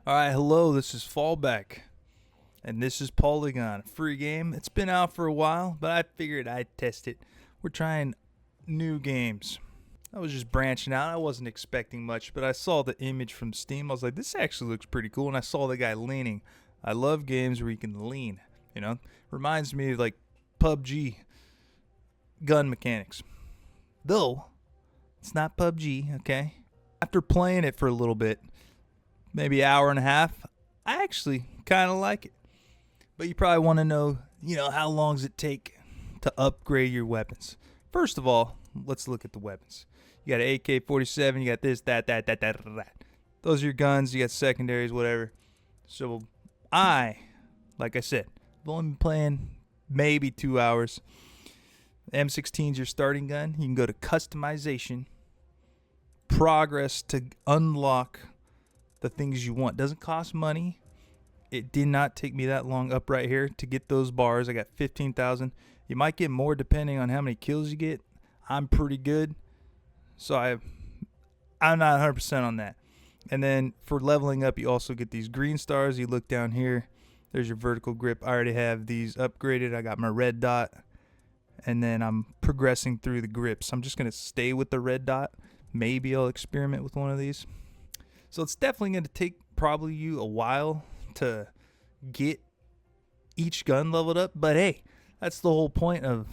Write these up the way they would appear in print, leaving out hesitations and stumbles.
Alright, hello, this is Fallback, and this is Polygon, a free game. It's been out for a while, but I figured I'd test it. We're trying new games. I was just branching out. I wasn't expecting much, but I saw the image from Steam. I was like, this actually looks pretty cool, and I saw the guy leaning. I love games where you can lean, Reminds me of like PUBG gun mechanics. Though, it's not PUBG, okay? After playing it for a little bit, maybe an hour and a half, I actually kind of like it. But you probably want to know, how long does it take to upgrade your weapons? First of all, let's look at the weapons. You got an AK-47, you got this, that. Those are your guns, you got secondaries, whatever. So like I said, I've only been playing maybe 2 hours. M16's your starting gun. You can go to customization, progress to unlock the things you want. Doesn't cost money. It did not take me that long up right here to get those bars. I got 15,000. You might get more depending on how many kills you get. I'm pretty good, so I'm not 100% on that. And then for leveling up, you also get these green stars. You look down here, there's your vertical grip. I already have these upgraded. I got my red dot, and then I'm progressing through the grips. I'm just going to stay with the red dot. Maybe I'll experiment with one of these. So it's definitely going to take probably you a while to get each gun leveled up. But hey, that's the whole point of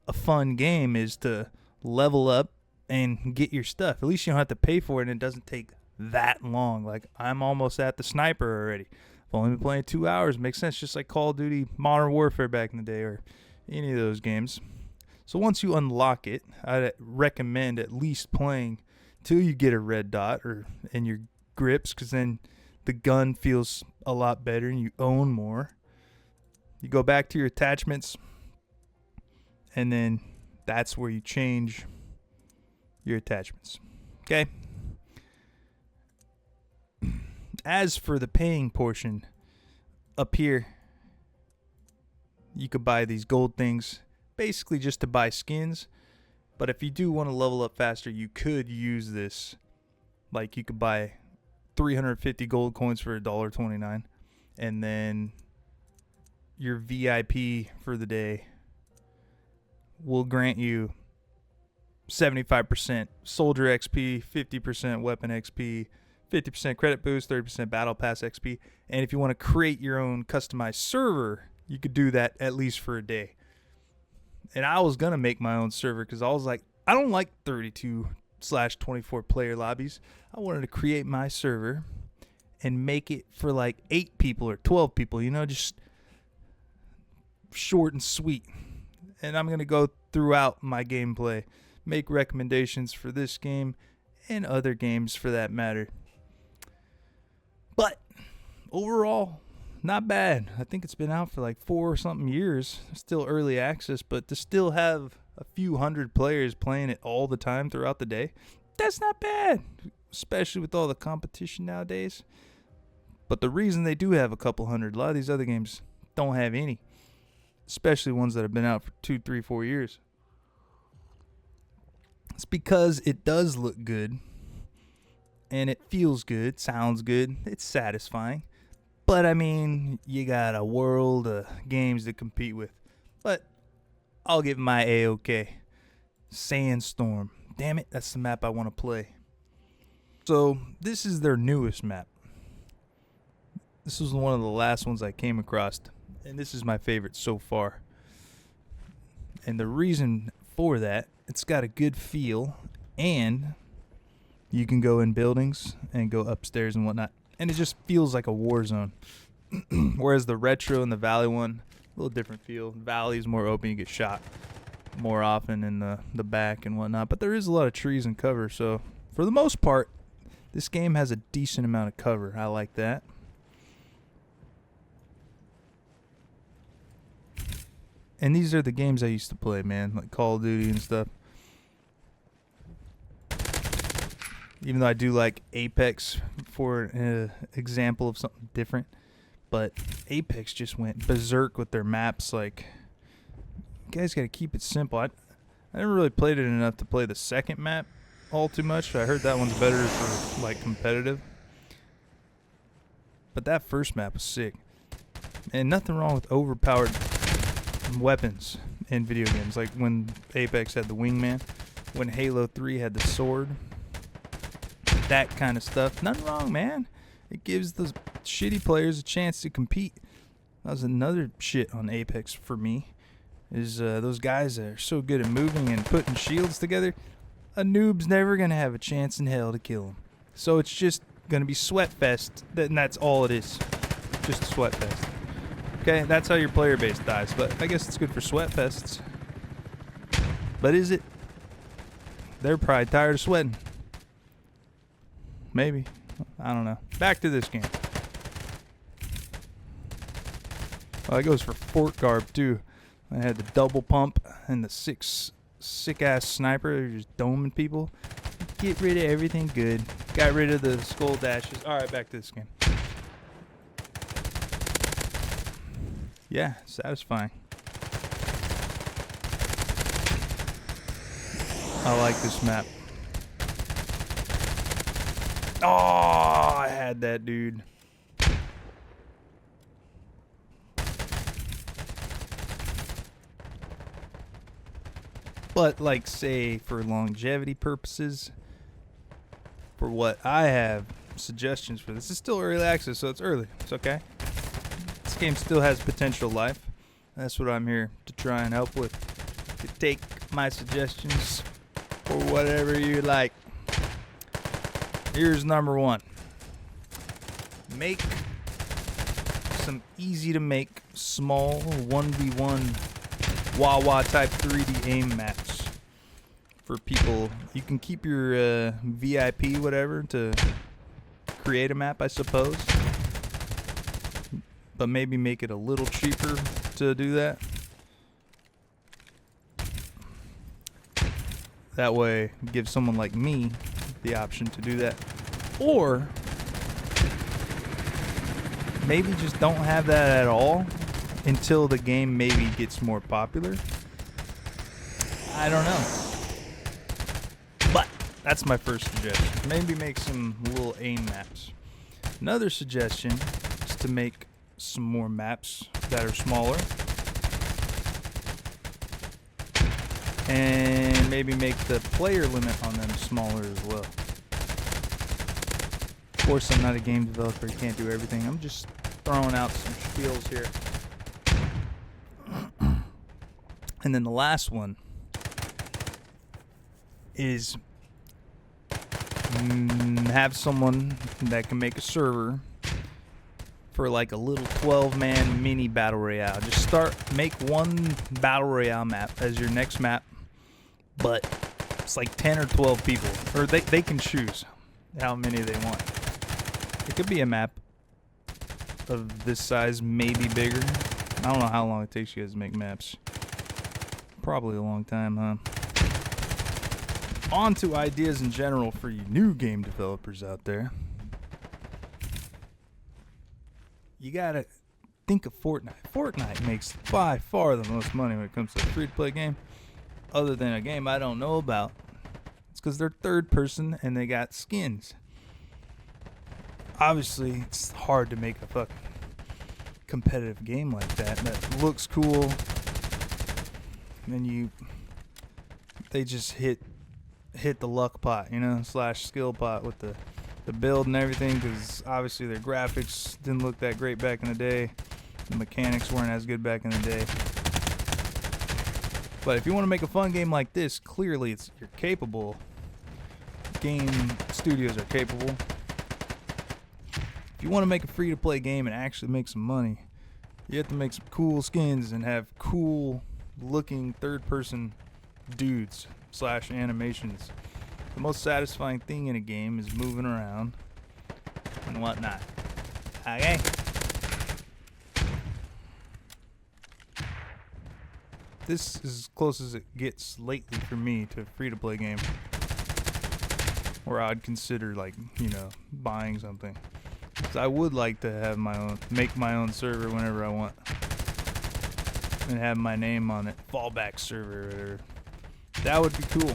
a fun game, is to level up and get your stuff. At least you don't have to pay for it, and it doesn't take that long. Like, I'm almost at the sniper already. I've only been playing 2 hours. Makes sense, just like Call of Duty Modern Warfare back in the day, or any of those games. So once you unlock it, I'd recommend at least playing till you get a red dot or in your grips, because then the gun feels a lot better and you own more. You go back to your attachments, and then that's where you change your attachments. Okay? As for the paying portion, up here, you could buy these gold things, basically just to buy skins. But if you do want to level up faster, you could use this. Like, you could buy 350 gold coins for $1.29, and then your VIP for the day will grant you 75% soldier XP, 50% weapon XP, 50% credit boost, 30% battle pass XP. And if you want to create your own customized server, you could do that at least for a day. And I was going to make my own server because I was like, I don't like 32/24 player lobbies. I wanted to create my server and make it for like 8 people or 12 people, just short and sweet. And I'm going to go throughout my gameplay, make recommendations for this game and other games for that matter. But overall, not bad. I think it's been out for like 4 or something years. Still early access, but to still have a few hundred players playing it all the time throughout the day, that's not bad, especially with all the competition nowadays. But the reason they do have a couple hundred, a lot of these other games don't have any, especially ones that have been out for 2, 3, 4 years. It's because it does look good, and it feels good, sounds good, it's satisfying. But, I mean, you got a world of games to compete with. But I'll give my A-OK. Sandstorm. Damn it, that's the map I want to play. So, this is their newest map. This was one of the last ones I came across, and this is my favorite so far. And the reason for that, it's got a good feel, and you can go in buildings and go upstairs and whatnot. And it just feels like a war zone. Whereas the retro and the valley one, a little different feel. Valley is more open. You get shot more often in the back and whatnot. But there is a lot of trees and cover. So for the most part, this game has a decent amount of cover. I like that. And these are the games I used to play, man. Like Call of Duty and stuff. Even though I do like Apex for an example of something different. But Apex just went berserk with their maps. Like, you guys got to keep it simple. I never really played it enough to play the second map all too much. I heard that one's better for, like, competitive. But that first map was sick. And nothing wrong with overpowered weapons in video games. Like when Apex had the wingman, when Halo 3 had the sword. That kind of stuff. Nothing wrong, man. It gives the shitty players a chance to compete. That was another shit on Apex for me. Is those guys that are so good at moving and putting shields together. A noob's never going to have a chance in hell to kill him. So it's just going to be sweat fest. And that's all it is. Just a sweat fest. Okay, that's how your player base dies. But I guess it's good for sweat fests. But is it? They're probably tired of sweating. Maybe. I don't know. Back to this game. Well, that goes for Fort Garb too. I had the double pump and the sick ass sniper. They're just doming people. Get rid of everything good. Got rid of the skull dashes. Alright, back to this game. Yeah, satisfying. I like this map. Oh, I had that dude. But like, say for longevity purposes, for what I have suggestions for this is still early access, so it's early. It's okay. This game still has potential life. That's what I'm here to try and help with. To take my suggestions for whatever you like. Here's number one. Make some easy to make small 1v1 Wawa type 3D aim maps for people. You can keep your VIP whatever to create a map, I suppose. But maybe make it a little cheaper to do that. That way, give someone like me the option to do that. Or maybe just don't have that at all until the game maybe gets more popular. I don't know. But that's my first suggestion. Maybe make some little aim maps. Another suggestion is to make some more maps that are smaller. And maybe make the player limit on them smaller as well. Of course, I'm not a game developer. You can't do everything. I'm just throwing out some spiels here. And then the last one is have someone that can make a server for like a little 12-man mini battle royale. Just make one battle royale map as your next map, but it's like 10 or 12 people, or they can choose how many they want. It could be a map of this size, maybe bigger. I don't know how long it takes you guys to make maps. Probably a long time, huh? On to ideas in general for you new game developers out there. You gotta think of Fortnite. Fortnite makes by far the most money when it comes to a free-to-play game. Other than a game I don't know about. It's because they're third person and they got skins. Obviously, it's hard to make a fucking competitive game like that looks cool. And they just hit the luck pot, you know, / skill pot with the build and everything, because obviously their graphics didn't look that great back in the day. The mechanics weren't as good back in the day. But if you want to make a fun game like this, clearly you're capable. Game studios are capable. If you want to make a free-to-play game and actually make some money, you have to make some cool skins and have cool-looking third-person dudes / animations. The most satisfying thing in a game is moving around and whatnot. Okay? This is as close as it gets lately for me to a free-to-play game where I'd consider, like, you know, buying something. 'Cause I would like to have make my own server whenever I want. And have my name on it. Fallback server or whatever. That would be cool.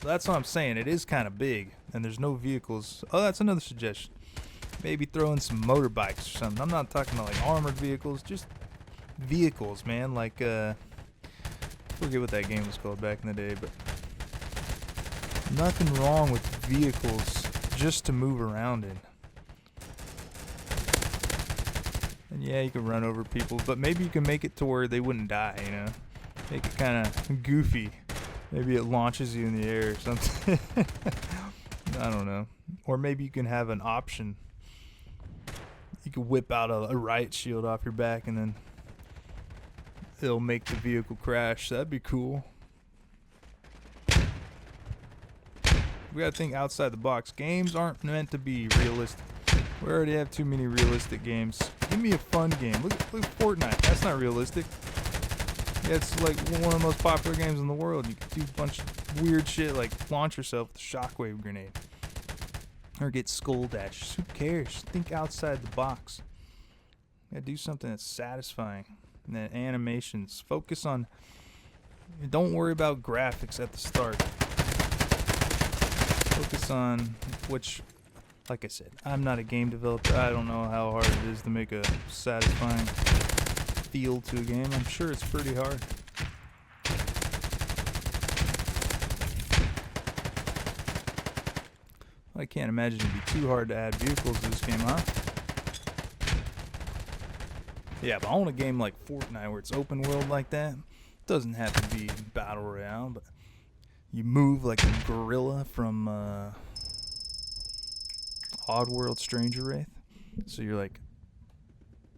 So that's what I'm saying. It is kind of big, and there's no vehicles. Oh, that's another suggestion. Maybe throw in some motorbikes or something. I'm not talking about like armored vehicles, just vehicles, man. Like, I forget what that game was called back in the day, but nothing wrong with vehicles just to move around in. And yeah, you can run over people, but maybe you can make it to where they wouldn't die, you know? Make it kind of goofy. Maybe it launches you in the air or something. I don't know. Or maybe you can have an option. You can whip out a riot shield off your back and then it'll make the vehicle crash. That'd be cool. We gotta think outside the box. Games aren't meant to be realistic. We already have too many realistic games. Give me a fun game. Look at Fortnite. That's not realistic. Yeah, it's like one of the most popular games in the world. You can do a bunch of weird shit like launch yourself with a shockwave grenade. Or get skull dashes. Who cares? Think outside the box. You gotta do something that's satisfying. And then animations. Focus on... Don't worry about graphics at the start. Focus on which... Like I said, I'm not a game developer. I don't know how hard it is to make a satisfying feel to a game. I'm sure it's pretty hard. I can't imagine it'd be too hard to add vehicles to this game, huh? Yeah, but I want a game like Fortnite where it's open world like that. It doesn't have to be battle royale, but you move like a gorilla from Oddworld Stranger Wraith. So you're like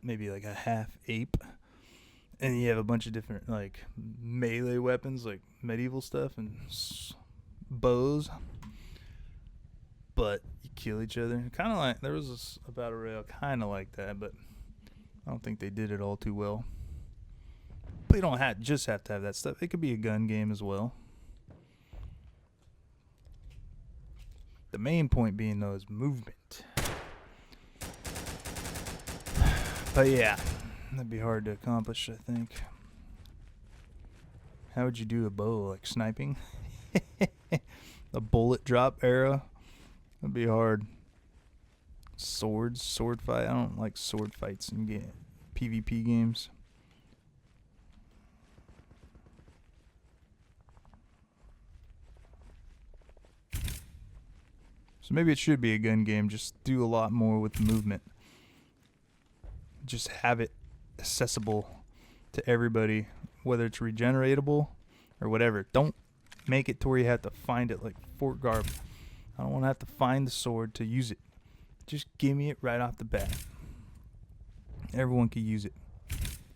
maybe like a half ape, and you have a bunch of different like melee weapons, like medieval stuff and bows. But you kill each other. Kind of like there was a battle royale kind of like that, but I don't think they did it all too well. But you don't just have to have that stuff. It could be a gun game as well. The main point being though is movement. But yeah, that'd be hard to accomplish, I think. How would you do a bow? Like sniping? A bullet drop arrow? That'd be hard. Swords, sword fight. I don't like sword fights in PvP games. So maybe it should be a gun game. Just do a lot more with the movement. Just have it accessible to everybody, whether it's regeneratable or whatever. Don't make it to where you have to find it like Fort Garb. I don't want to have to find the sword to use it. Just give me it right off the bat. Everyone can use it.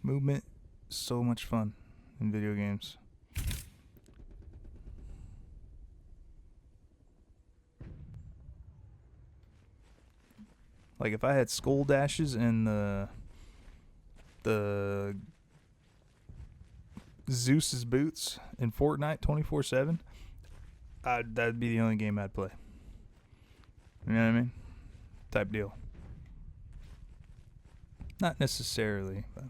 Movement is so much fun in video games. Like if I had skull dashes and the Zeus's boots in Fortnite 24/7, that'd be the only game I'd play. You know what I mean? Type deal. Not necessarily, but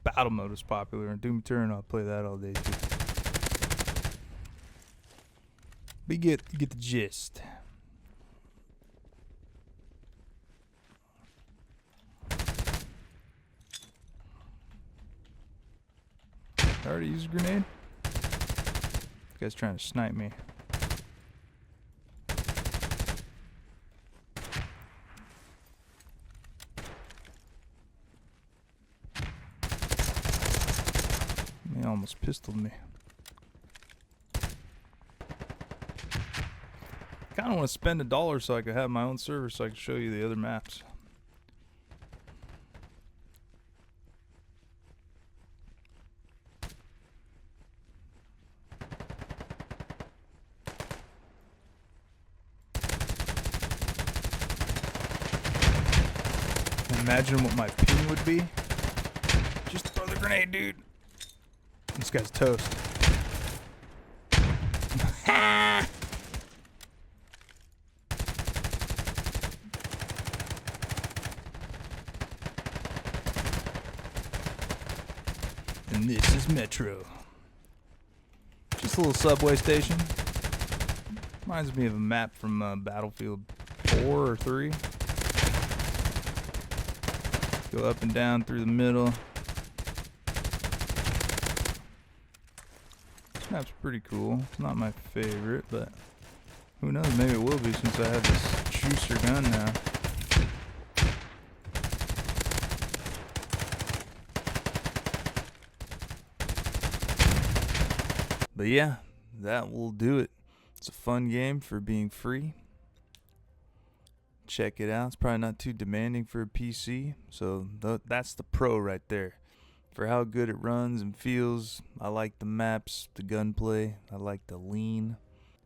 battle mode is popular, and Doom Eternal, I'll play that all day too. But you get the gist. I already used a grenade? This guy's trying to snipe me. He almost pistoled me. Kind of want to spend $1 so I could have my own server so I can show you the other maps. Imagine what my ping would be. Just throw the grenade, dude. This guy's toast. And this is Metro. Just a little subway station. Reminds me of a map from Battlefield 4 or 3. Go up and down through the middle. This map's pretty cool. It's not my favorite, but who knows? Maybe it will be since I have this Schuster gun now. But yeah, that will do it. It's a fun game for being free. Check it out. It's probably not too demanding for a PC, so that's the pro right there. For how good it runs and feels, I like the maps, the gunplay, I like the lean.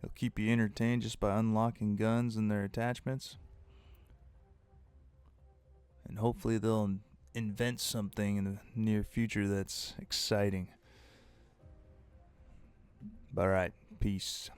It'll keep you entertained just by unlocking guns and their attachments. And hopefully they'll invent something in the near future that's exciting. Alright, peace.